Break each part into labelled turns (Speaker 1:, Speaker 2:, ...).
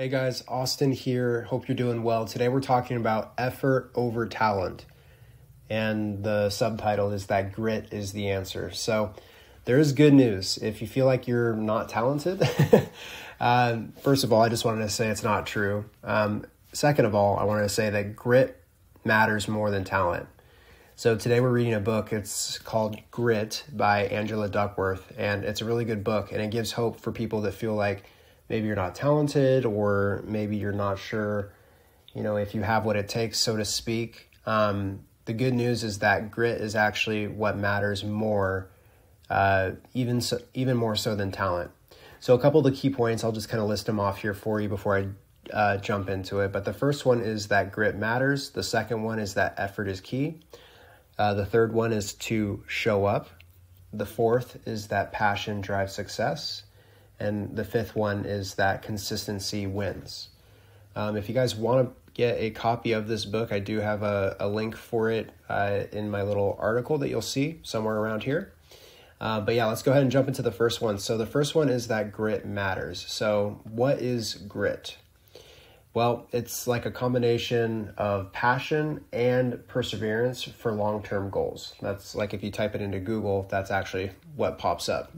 Speaker 1: Hey guys, Austin here. Hope you're doing well. Today we're talking about effort over talent. And the subtitle is that grit is the answer. So there is good news. If you feel like you're not talented, first of all, I just wanted to say it's not true. Second of all, I wanted to say that grit matters more than talent. So today we're reading a book. It's called Grit by Angela Duckworth. And it's a really good book. And it gives hope for people that feel like maybe you're not talented, or maybe you're not sure, if you have what it takes, so to speak. The good news is that grit is actually what matters more, even more so than talent. So a couple of the key points, I'll just kind of list them off here for you before I jump into it. But the first one is that grit matters. The second one is that effort is key. The third one is to show up. The fourth is that passion drives success. And the fifth one is that consistency wins. If you guys want to get a copy of this book, I do have a link for it in my little article that you'll see somewhere around here. But yeah, let's go ahead and jump into the first one. So the first one is that grit matters. So what is grit? Well, it's like a combination of passion and perseverance for long-term goals. That's like if you type it into Google, that's actually what pops up.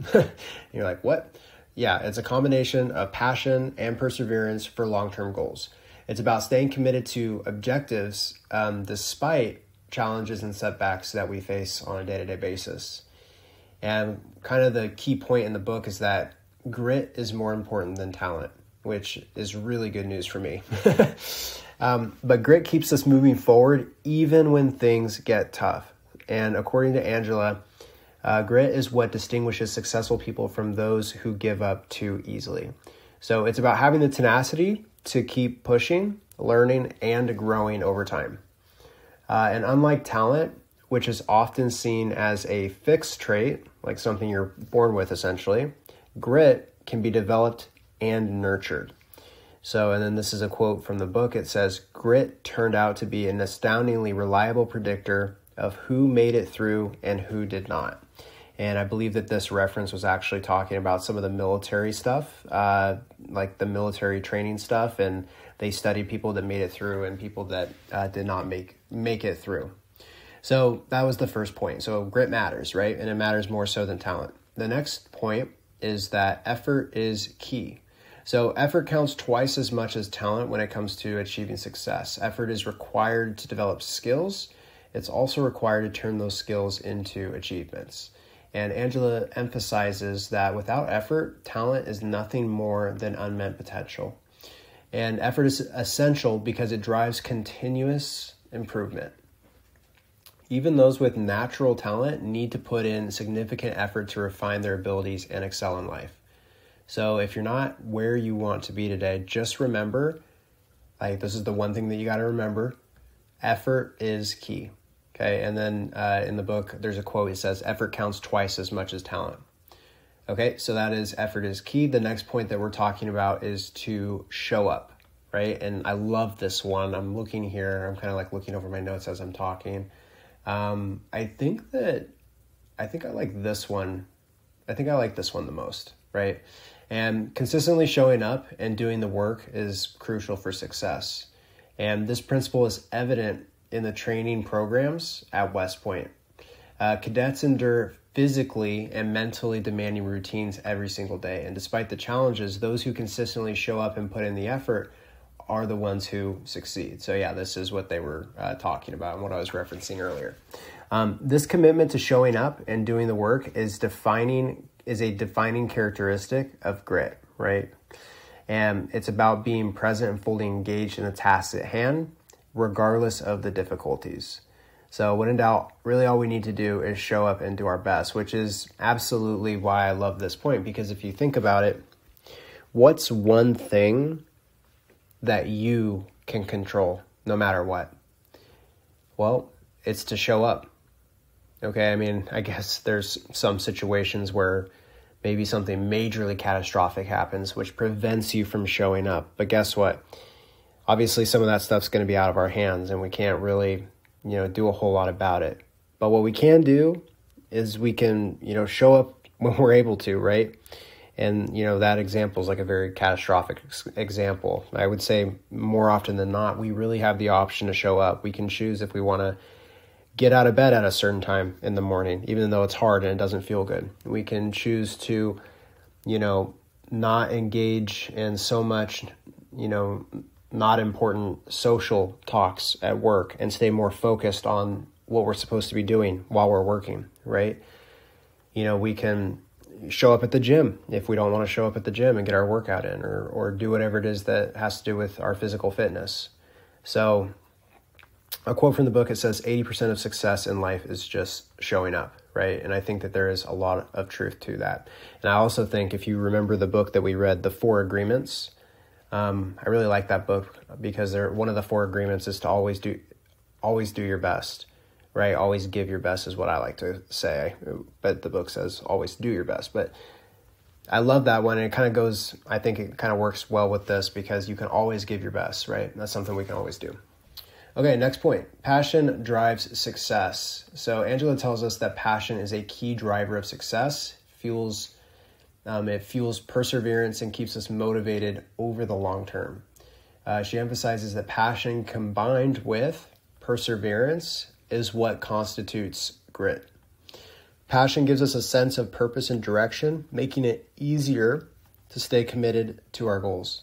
Speaker 1: You're like, what? Yeah, it's a combination of passion and perseverance for long-term goals. It's about staying committed to objectives despite challenges and setbacks that we face on a day-to-day basis. And kind of the key point in the book is that grit is more important than talent, which is really good news for me. But grit keeps us moving forward even when things get tough. And according to Angela, grit is what distinguishes successful people from those who give up too easily. So it's about having the tenacity to keep pushing, learning, and growing over time. And unlike talent, which is often seen as a fixed trait, like something you're born with essentially, grit can be developed and nurtured. So, and then this is a quote from the book. It says, "Grit turned out to be an astoundingly reliable predictor of who made it through and who did not." And I believe that this reference was actually talking about some of the military stuff, like the military training stuff, and they studied people that made it through and people that did not make it through. So that was the first point. So grit matters, right? And it matters more so than talent. The next point is that effort is key. So effort counts twice as much as talent when it comes to achieving success. Effort is required to develop skills. It's also required to turn those skills into achievements. And Angela emphasizes that without effort, talent is nothing more than unmet potential. And effort is essential because it drives continuous improvement. Even those with natural talent need to put in significant effort to refine their abilities and excel in life. So if you're not where you want to be today, just remember, this is the one thing that you got to remember, effort is key. Okay, and then in the book, there's a quote. It says, effort counts twice as much as talent. Okay, so that is effort is key. The next point that we're talking about is to show up, right? And I love this one. I'm looking here. I'm kind of like looking over my notes as I'm talking. I think I like this one. I think I like this one the most, right? And consistently showing up and doing the work is crucial for success. And this principle is evident in the training programs at West Point. Cadets endure physically and mentally demanding routines every single day. And despite the challenges, those who consistently show up and put in the effort are the ones who succeed. So yeah, this is what they were talking about and what I was referencing earlier. This commitment to showing up and doing the work is a defining characteristic of grit, right? And it's about being present and fully engaged in the tasks at hand, regardless of the difficulties. So when in doubt, really all we need to do is show up and do our best, which is absolutely why I love this point. Because if you think about it, what's one thing that you can control no matter what? Well, it's to show up. Okay, I mean, I guess there's some situations where maybe something majorly catastrophic happens, which prevents you from showing up. But guess what? Obviously, some of that stuff's going to be out of our hands, and we can't really, do a whole lot about it. But what we can do is we can, show up when we're able to, right? And, that example is like a very catastrophic example. I would say more often than not, we really have the option to show up. We can choose if we want to get out of bed at a certain time in the morning, even though it's hard and it doesn't feel good. We can choose to, not engage in so much, not important social talks at work and stay more focused on what we're supposed to be doing while we're working, right? We can show up at the gym if we don't want to show up at the gym and get our workout in, or do whatever it is that has to do with our physical fitness. So a quote from the book, it says 80% of success in life is just showing up, right? And I think that there is a lot of truth to that. And I also think, if you remember the book that we read, The 4 Agreements, I really like that book because one of the 4 agreements is to always do your best, right? Always give your best is what I like to say, but the book says always do your best. But I love that one, and it kind of goes, I think it kind of works well with this, because you can always give your best, right? That's something we can always do. Okay, next point. Passion drives success. So Angela tells us that passion is a key driver of success. It fuels perseverance and keeps us motivated over the long term. She emphasizes that passion combined with perseverance is what constitutes grit. Passion gives us a sense of purpose and direction, making it easier to stay committed to our goals.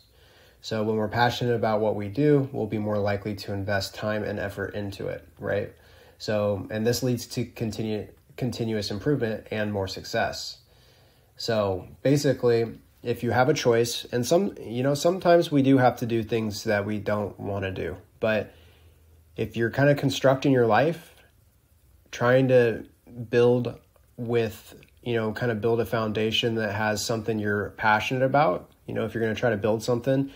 Speaker 1: So when we're passionate about what we do, we'll be more likely to invest time and effort into it, right? So, and this leads to continuous improvement and more success. So basically, if you have a choice, and sometimes we do have to do things that we don't want to do, but if you're kind of constructing your life, trying to build build a foundation that has something you're passionate about, if you're going to try to build something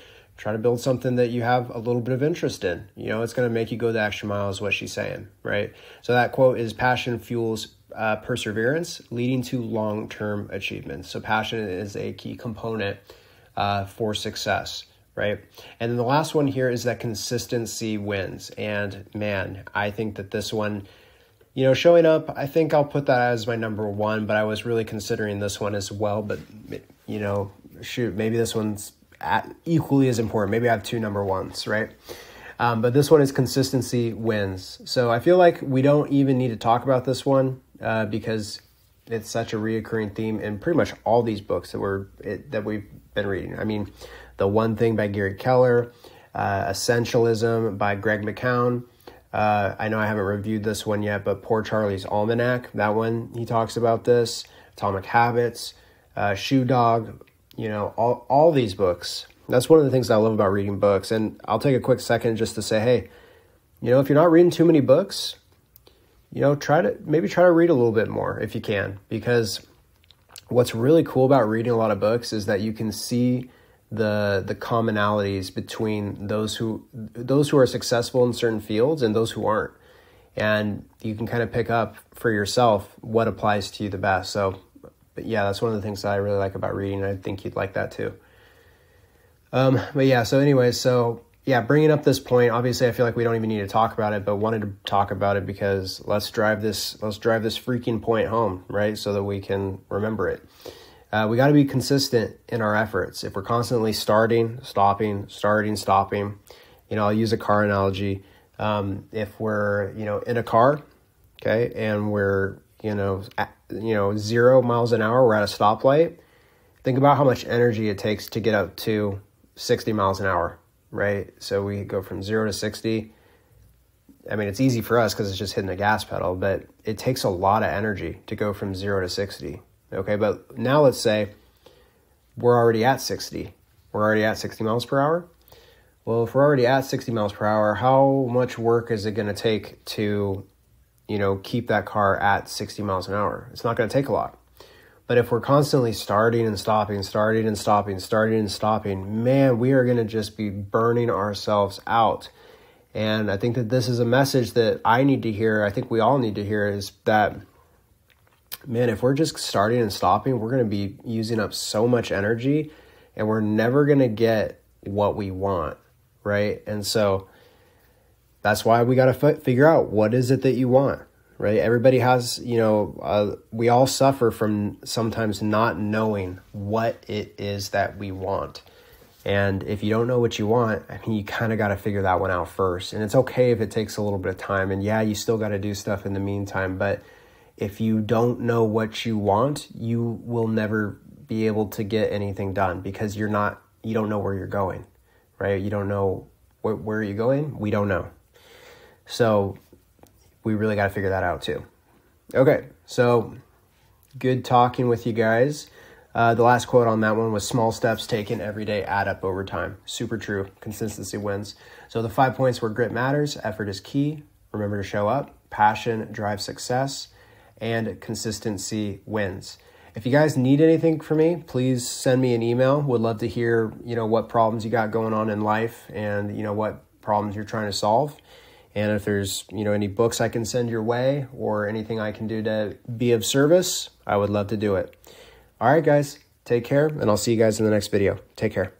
Speaker 1: that you have a little bit of interest in. It's going to make you go the extra mile, is what she's saying, right? So that quote is, passion fuels perseverance, leading to long-term achievements. So passion is a key component for success, right? And then the last one here is that consistency wins. And man, I think that this one, showing up, I think I'll put that as my number one, but I was really considering this one as well. But, maybe this one's equally as important. Maybe I have 2 number ones, right? But this one is consistency wins. So I feel like we don't even need to talk about this one because it's such a reoccurring theme in pretty much all these books that we've been reading. I mean, The One Thing by Gary Keller, Essentialism by Greg McKeown. I know I haven't reviewed this one yet, but Poor Charlie's Almanac, that one, he talks about this. Atomic Habits, Shoe Dog, all these books. That's one of the things I love about reading books. And I'll take a quick second just to say, hey, if you're not reading too many books, try to read a little bit more if you can, because what's really cool about reading a lot of books is that you can see the commonalities between those who are successful in certain fields and those who aren't. And you can kind of pick up for yourself what applies to you the best. So, but yeah, that's one of the things that I really like about reading. I think you'd like that too. Bringing up this point, obviously I feel like we don't even need to talk about it, but wanted to talk about it because let's drive this freaking point home, right? So that we can remember it. We got to be consistent in our efforts. If we're constantly starting, stopping, I'll use a car analogy. If we're, in a car, okay, and we're, 0 miles an hour, we're at a stoplight. Think about how much energy it takes to get up to 60 miles an hour, right? So we go from 0 to 60. I mean, it's easy for us because it's just hitting the gas pedal, but it takes a lot of energy to go from 0 to 60. Okay, but now let's say we're already at 60. We're already at 60 miles per hour. Well, if we're already at 60 miles per hour, how much work is it going to take to, keep that car at 60 miles an hour? It's not going to take a lot. But if we're constantly starting and stopping, man, we are going to just be burning ourselves out. And I think that this is a message that I need to hear. I think we all need to hear, is that, man, if we're just starting and stopping, we're going to be using up so much energy and we're never going to get what we want, right? And so that's why we got to figure out, what is it that you want, right? Everybody has, we all suffer from sometimes not knowing what it is that we want. And if you don't know what you want, I mean, you kind of got to figure that one out first. And it's okay if it takes a little bit of time. And yeah, you still got to do stuff in the meantime. But if you don't know what you want, you will never be able to get anything done because you don't know where you're going, right? You don't know where are you going? We don't know. So we really got to figure that out too. Okay, so good talking with you guys. The last quote on that one was small steps taken every day add up over time. Super true. Consistency wins. So the 5 points were grit matters, effort is key, remember to show up, passion drives success, and consistency wins. If you guys need anything from me, please send me an email. Would love to hear, what problems you got going on in life and, what problems you're trying to solve. And if there's, any books I can send your way or anything I can do to be of service, I would love to do it. All right, guys, take care, and I'll see you guys in the next video. Take care.